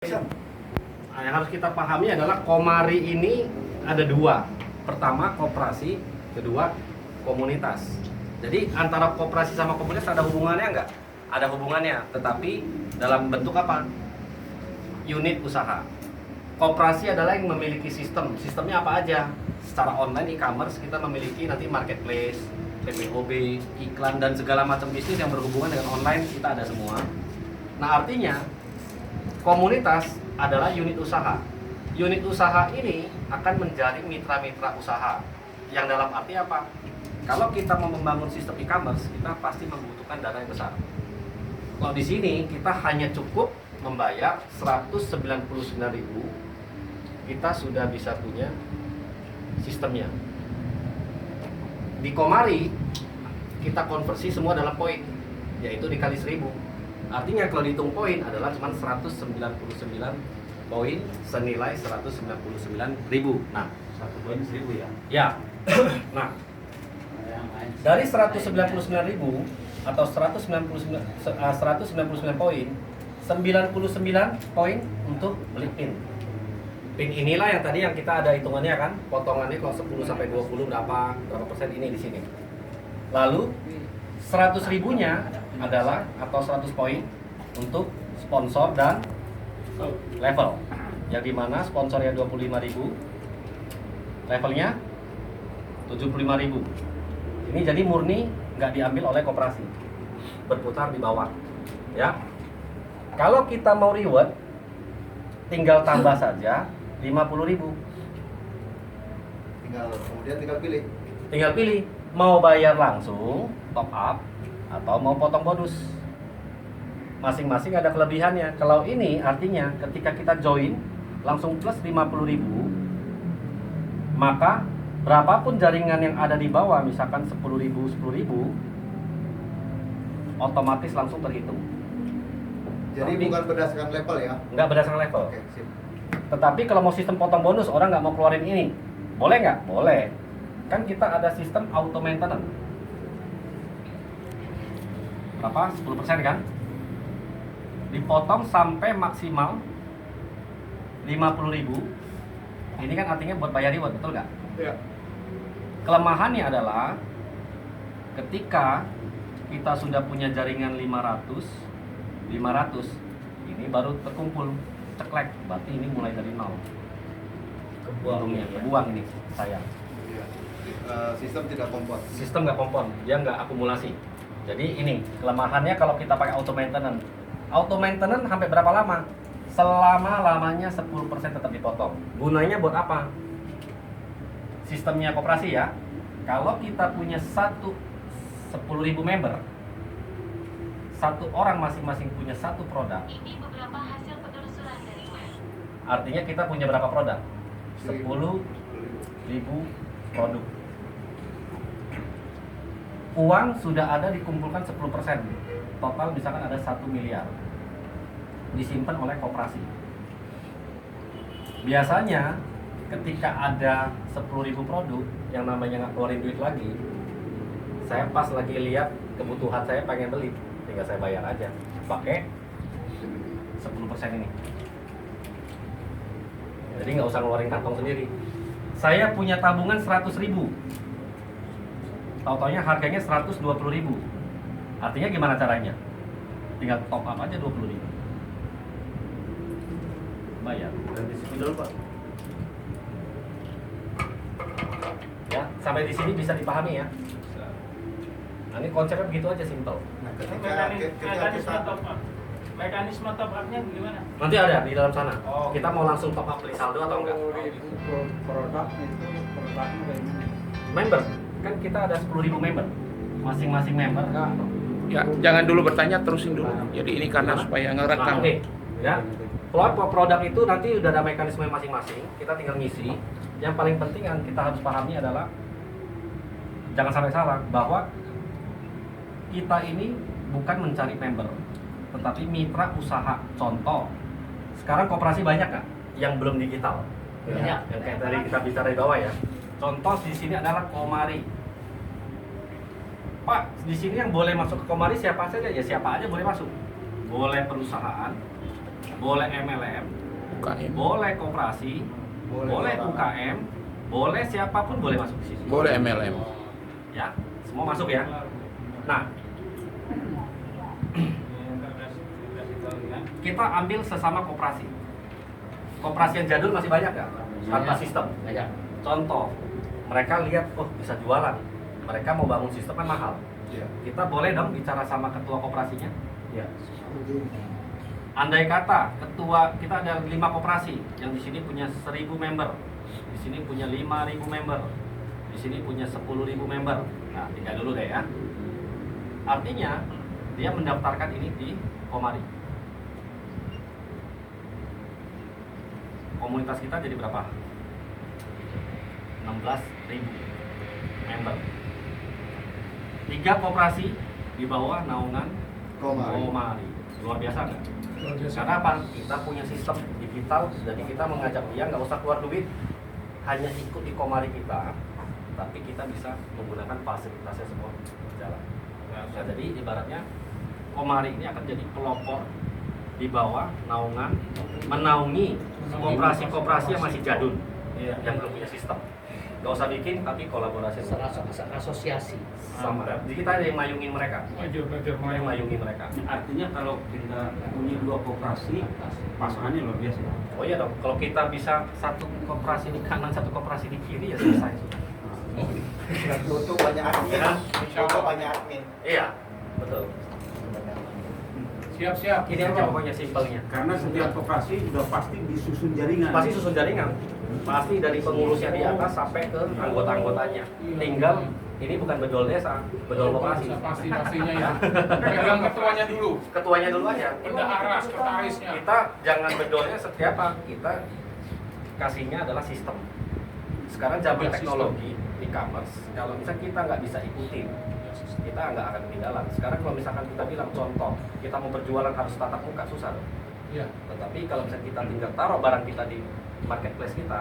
Nah, yang harus kita pahami adalah Komari ini ada dua. Pertama koperasi, kedua komunitas. Jadi antara koperasi sama komunitas ada hubungannya nggak? Ada hubungannya, tetapi dalam bentuk apa? Unit usaha. Koperasi adalah yang memiliki sistem. Sistemnya apa aja? Secara online e-commerce kita memiliki nanti marketplace, PPOB, iklan dan segala macam bisnis yang berhubungan dengan online kita ada semua. Nah artinya komunitas adalah unit usaha. Unit usaha ini akan menjadi mitra-mitra usaha. Yang dalam arti apa? Kalau kita mau membangun sistem e-commerce, kita pasti membutuhkan dana yang besar. Kalau di sini kita hanya cukup membayar 199.000, kita sudah bisa punya sistemnya. Di Komari kita konversi semua dalam poin, yaitu dikali 1000. Artinya kalau dihitung poin adalah cuma 199 poin senilai 199.000. Nah, Satu poin 1.000 ya? ya. Nah, dari 199.000 atau 199 poin, 99 poin untuk beli pin. Pin inilah yang tadi yang kita ada hitungannya kan, potongannya kalau 10 sampai 20 berapa persen ini di sini. Lalu 100 ribunya adalah atau 100 poin untuk sponsor dan level, yang dimana sponsornya 25.000, levelnya 75.000. Ini jadi murni nggak diambil oleh koperasi, berputar di bawah ya. Kalau kita mau reward tinggal tambah saja 50.000, tinggal pilih mau bayar langsung top up atau mau potong bonus. Masing-masing ada kelebihannya. Kalau ini artinya ketika kita join langsung plus 50.000, maka berapapun jaringan yang ada di bawah, misalkan 10.000, otomatis langsung terhitung. Jadi bukan berdasarkan level ya? Nggak berdasarkan level. Oke, sip. Tetapi kalau mau sistem potong bonus, orang nggak mau keluarin ini, boleh nggak? Boleh. Kan kita ada sistem auto maintenance. Berapa? 10% kan? Dipotong sampai maksimal 50.000. Ini kan artinya buat bayar reward, betul nggak? Ya. Kelemahannya adalah ketika kita sudah punya jaringan 500, ini baru terkumpul ceklek, berarti ini mulai dari nol. Kebuang ini sayang. Ya. Sistem tidak kompon. Sistem nggak kompon, dia nggak akumulasi. Jadi ini kelemahannya kalau kita pakai auto maintenance. Auto maintenance sampai berapa lama? Selama-lamanya 10% tetap dipotong. Gunanya buat apa? Sistemnya koperasi ya. Kalau kita punya 10.000 member, satu orang masing-masing punya satu produk. Ini beberapa hasil penelusuran dari web. Artinya kita punya berapa produk? 10.000 produk. Uang sudah ada dikumpulkan 10%. Total misalkan ada 1 miliar. Disimpan oleh koperasi. Biasanya ketika ada 10.000 produk yang namanya nggak keluarin duit lagi, saya pas lagi lihat kebutuhan saya pengen beli, tinggal saya bayar aja pakai 10% ini. Jadi nggak usah ngeluarin kantong sendiri. Saya punya tabungan 100.000, tahu-taunya harganya 120.000. Artinya gimana caranya? Tinggal top up aja 20.000, bayar. Dan di sini dulu Pak. Ya, sampai di sini bisa dipahami ya. Nah, ini konsepnya begitu aja, simple. Nah, Mekanisme top up-nya gimana? Nanti ada di dalam sana. Oh. Kita mau langsung top up beli saldo atau enggak? Produk itu produknya kayak gimana? Member, kan kita ada 10.000 member. Masing-masing member. Ya, jangan dulu bertanya, terusin dulu. Jadi ini karena Gimana? supaya Nah, ngerekam. oke. Ya. Kalau produk itu nanti udah ada mekanisme masing-masing, kita tinggal ngisi. Yang paling penting yang kita harus pahami adalah jangan sampai salah bahwa kita ini bukan mencari member, tetapi mitra usaha. Contoh, sekarang koperasi banyak nggak yang belum digital? Banyak. Yang kayak tadi kita bicara di bawah ya. Contoh di sini adalah Komari. Pak, di sini yang boleh masuk ke Komari siapa saja? Ya siapa aja boleh masuk. Boleh perusahaan, boleh MLM, UKM. boleh koperasi, boleh UKM, boleh siapapun boleh masuk di sini. Boleh MLM. Ya, semua masuk ya. Nah, kita ambil sesama koperasi. Koperasi yang jadul masih banyak nggak? Tanpa sistem. Contoh, mereka lihat, oh bisa jualan. Mereka mau bangun sistem kan mahal. Iya. Kita boleh dong bicara sama ketua koperasinya. Ya. Andai kata ketua kita ada 5 koperasi yang di sini punya 1.000 member, di sini punya 5.000 member, di sini punya 10.000 member. Nah, tinggal dulu deh ya. Artinya dia mendaftarkan ini di Komari. Komunitas kita jadi berapa? 16.000 member. 3 koperasi di bawah naungan Komari. Luar biasa nggak? Karena apa? Kita punya sistem digital, jadi kita mengajak dia nggak usah keluar duit, hanya ikut di Komari kita, tapi kita bisa menggunakan fasilitasnya semua berjalan. Nah, jadi ibaratnya Komari ini akan jadi pelopor di bawah naungan, menaungi koperasi-koperasi yang masih jadul, yang belum punya sistem. Nggak usah bikin, tapi kolaborasi Asosiasi. sama. Jadi kita ada yang mayungin mereka, yang mayungi mereka. Artinya kalau kita punya 2 koperasi, pasangannya luar biasa. Oh iya dong, kalau kita bisa satu koperasi di kanan, satu koperasi di kiri ya selesai. Tutup banyak admin. Ya. Tutup banyak admin. Iya, betul. Siap-siap. Ini aja pokoknya simpelnya. Karena setiap koperasi sudah pasti disusun jaringan. Pasti susun jaringan, pasti dari pengurusnya di atas sampai ke anggota-anggotanya. Tinggal ini bukan bedol desa, bedol koperasi. Pastinya ya. Pegang ketuanya dulu. Ketuanya dulu aja. Bendahara, sekretarisnya. Kita jangan bedolnya setiap apa, kita kasihnya adalah sistem. Sekarang zaman Ya, teknologi, e-commerce, kalau misalnya kita nggak bisa ikutin, kita nggak akan ketinggalan. Sekarang kalau misalkan kita bilang contoh, kita mau berjualan harus tatap muka, susah dong. Iya. Tetapi kalau misalnya kita tinggal taruh barang kita di marketplace kita,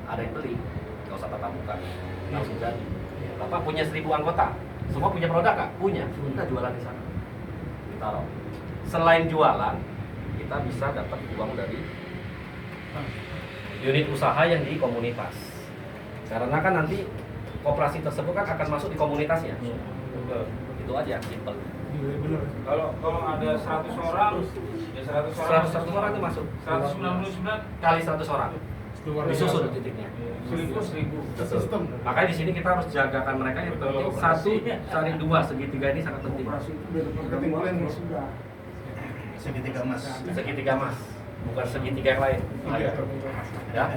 ada yang beli, nggak usah tatap muka, langsung jadi. Bapak punya 1.000 anggota, semua punya produk nggak? Punya, kita jualan di sana. Ditaruh. Selain jualan, kita bisa dapat uang dari unit usaha yang di komunitas. Karena kan nanti koperasi tersebut kan akan masuk di komunitasnya. Itu aja, simple. Kalau ada 100 orang, ya 100 100 orang itu masuk. 199 Kali 100 orang. Disusun titiknya. 1000. Betul. Makanya di sini kita harus jagakan mereka yang penting satu cari dua, segitiga ini sangat penting. Koperasi itu dari marketing plan sudah. Segitiga emas. Segitiga mas, bukan segitiga yang lain. Ya.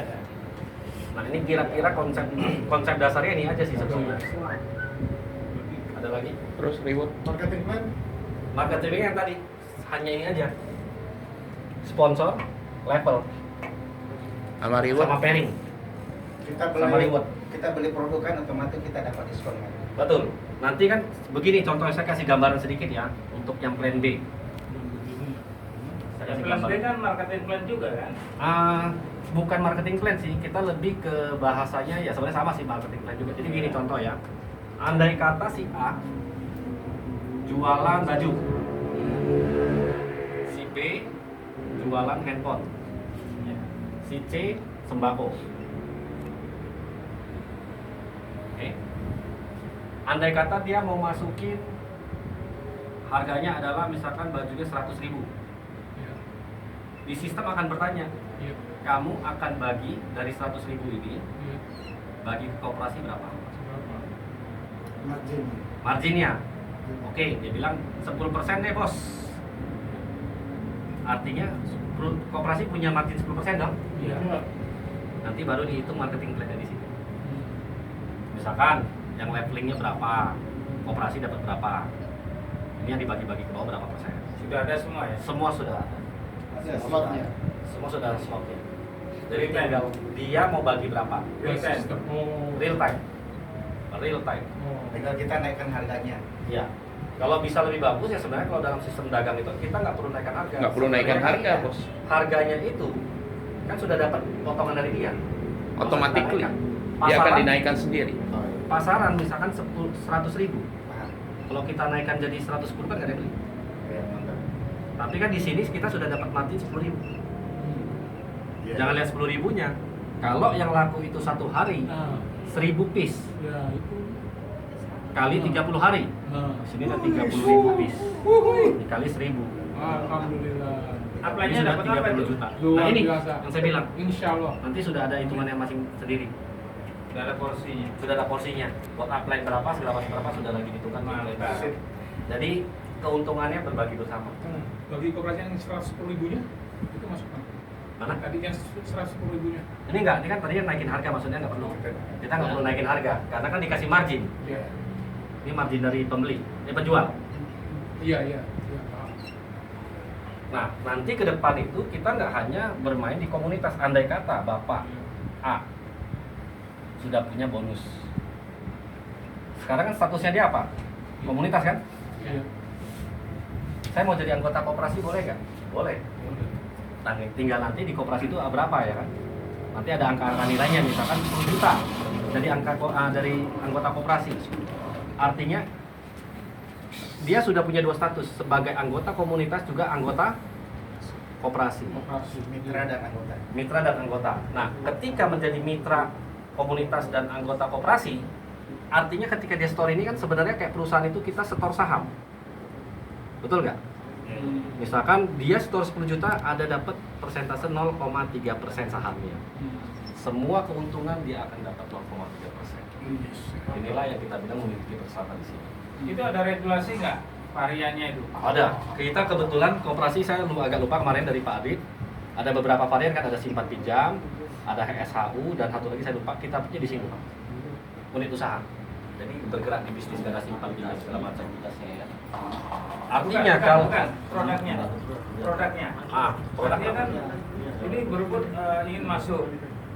Nah ini kira-kira konsep dasarnya ini aja sih sebetulnya. Ada lagi? Terus reward. Marketing plan. Marketing yang tadi hanya ini aja. Sponsor, level, Sama reward. sama pairing. Kita Sama reward. kita beli produk kan otomatis kita dapat diskon kan. Betul. Nanti kan begini contohnya, saya kasih gambaran sedikit ya untuk yang plan B. Saya kasih gambaran. kan marketing plan juga kan? Bukan marketing plan sih, kita lebih ke bahasanya ya sebenarnya sama sih marketing plan juga. Jadi gini contoh ya, andai kata si A jualan baju, si B jualan handphone, si C sembako. Oke. Andai kata dia mau masukin harganya adalah misalkan bajunya 100.000, di sistem akan bertanya, kamu akan bagi dari 100.000 ini bagi ke koperasi berapa? Marginnya. Oke, dia bilang 10% deh bos. Artinya koperasi punya margin 10% dong? Iya. Nanti baru dihitung marketing plan di situ. Misalkan yang levelingnya berapa, koperasi dapat berapa. Ini yang dibagi-bagi ke bawah berapa persen. Sudah ada semua ya? Semua sudah ada. Ada slotnya. Semua sudah ada slotnya. Jadi tinggal dia mau bagi berapa. Real time. Real time. Real time. Tinggal kita naikkan harganya. Ya. Kalau bisa lebih bagus ya sebenarnya kalau dalam sistem dagang itu kita nggak perlu naikkan harga. Nggak perlu naikkan Sebenarnya harga, bos. Harganya itu kan sudah dapat potongan dari dia. Automatically. Nggak usah Dia akan Pasaran- dinaikkan sendiri. Pasaran misalkan 100.000. Paham. Kalau kita naikkan jadi 110 kan nggak ada yang beli. Oke, mantap. Tapi kan di sini kita sudah dapat margin 10.000. Iya. Jangan lihat 10.000-nya. Kalau yang laku itu 1 hari Nah, 1000 piece ya itu. kali 30 hari. Nah, Di sini ada 30.000 piece dikali 1000. alhamdulillah. Ini Apply-nya sudah dapat apa 30 itu? juta. Luar Nah ini biasa. yang saya bilang. Insya Allah. Nanti sudah ada hitungannya masing sendiri. Udah ada porsinya. Sudah ada porsinya. Buat upline berapa, segala macam berapa sudah lagi dihitungkan. Mantap. Jadi keuntungannya berbagi bersama. Bagi koperasi yang 110.000-nya itu masuk mana? Mana? Tadi yang 110.000-nya. Ini enggak, ini kan tadinya naikin harga, maksudnya nggak perlu. Kita nggak perlu naikin harga, karena kan dikasih margin. Iya. Ini margin dari pembeli, penjual. Iya, iya. Iya, paham. Nah, nanti ke depan itu kita nggak hanya bermain di komunitas. Andai kata Bapak A sudah punya bonus. Sekarang kan statusnya dia apa? Komunitas kan? Iya. Saya mau jadi anggota koperasi boleh nggak? Boleh. Nah, tinggal nanti di koperasi itu berapa ya kan? Nanti ada angka-angka nilainya, misalkan 10 juta dari dari anggota koperasi. Artinya dia sudah punya 2 status, sebagai anggota komunitas juga anggota koperasi. Koperasi. Mitra dan anggota. Mitra dan anggota. Nah, ketika menjadi mitra komunitas dan anggota koperasi, artinya ketika dia store ini kan sebenarnya kayak perusahaan itu kita setor saham. Betul nggak? Misalkan dia store 10 juta, ada dapat persentase 0,3% sahamnya. Semua keuntungan dia akan dapat 0,3%. Inilah yang kita bilang memiliki bersama di sini. Itu ada regulasi nggak variannya itu? Ada. Kita kebetulan koperasi, saya agak lupa kemarin dari Pak Adit. Ada beberapa varian kan, ada simpan pinjam, ada HSHU, dan satu lagi saya lupa. Kita punya di sini, Pak. Unit usaha. Jadi bergerak di bisnis dana simpan pinjam segala macam tugasnya ya. Artinya kalau bukan produknya. Produknya. Produk Dia kan ini berebut ingin masuk.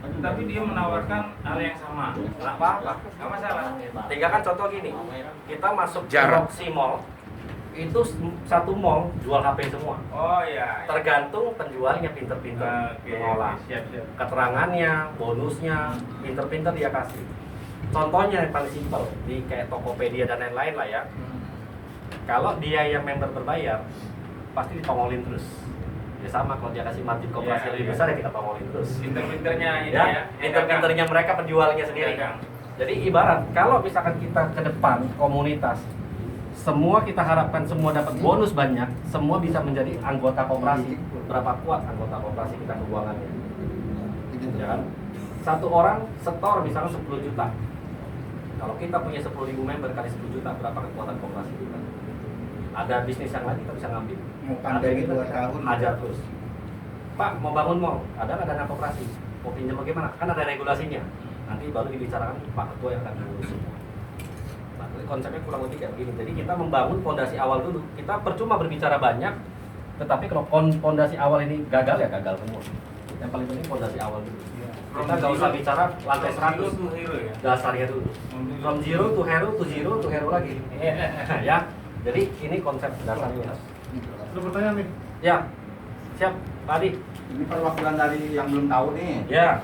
Tapi dia menawarkan hal yang sama. nggak apa-apa. Nggak masalah. Tinggal kan contoh gini, kita masuk Jarak. Roxy Mall, itu satu mall jual HP semua. Oh iya. Tergantung penjualnya pinter-pinter Oke, mengolah. siap. Keterangannya, bonusnya, pinter-pinter dia kasih. Contohnya yang paling simpel, di kayak Tokopedia dan lain-lain lah ya. Kalau dia yang member berbayar, pasti ditongolin terus. Ya sama, kalau dia kasih margin koperasi Iya, lebih iya. besar ya kita tongolin terus. Pinter-pinternya ini Ya, ya. pinter-pinternya mereka penjualnya sendiri. Dagang. Jadi ibarat kalau misalkan kita ke depan komunitas, semua kita harapkan semua dapat bonus banyak, semua bisa menjadi anggota koperasi. Berapa kuat anggota koperasi kita keuangannya? Ya kan? Satu orang setor misalnya 10 juta. Kalau kita punya 10.000 member kali 10 juta, berapa kekuatan koperasi kita? Ada bisnis yang lain kita bisa ngambil. Mau pandemi 2 tahun. Hajar terus. Pak, mau bangun mall, ada nggak dana koperasi? Mau pinjam bagaimana? Kan ada regulasinya. Nanti baru dibicarakan Pak Ketua yang akan mengurus semua. Nah, konsepnya kurang lebih kayak begini. Jadi kita membangun fondasi awal dulu. Kita percuma berbicara banyak, tetapi kalau fondasi awal ini gagal ya gagal semua. Yang paling penting fondasi awal dulu. Kita nggak usah bicara lantai 100, to hero ya. dasarnya dulu. From zero to hero lagi. Ya. Jadi ini konsep dasarnya. Lu pertanyaan nih. Ya. Siap, Pak Adi. Ini perwakilan dari yang belum tahu nih. Ya.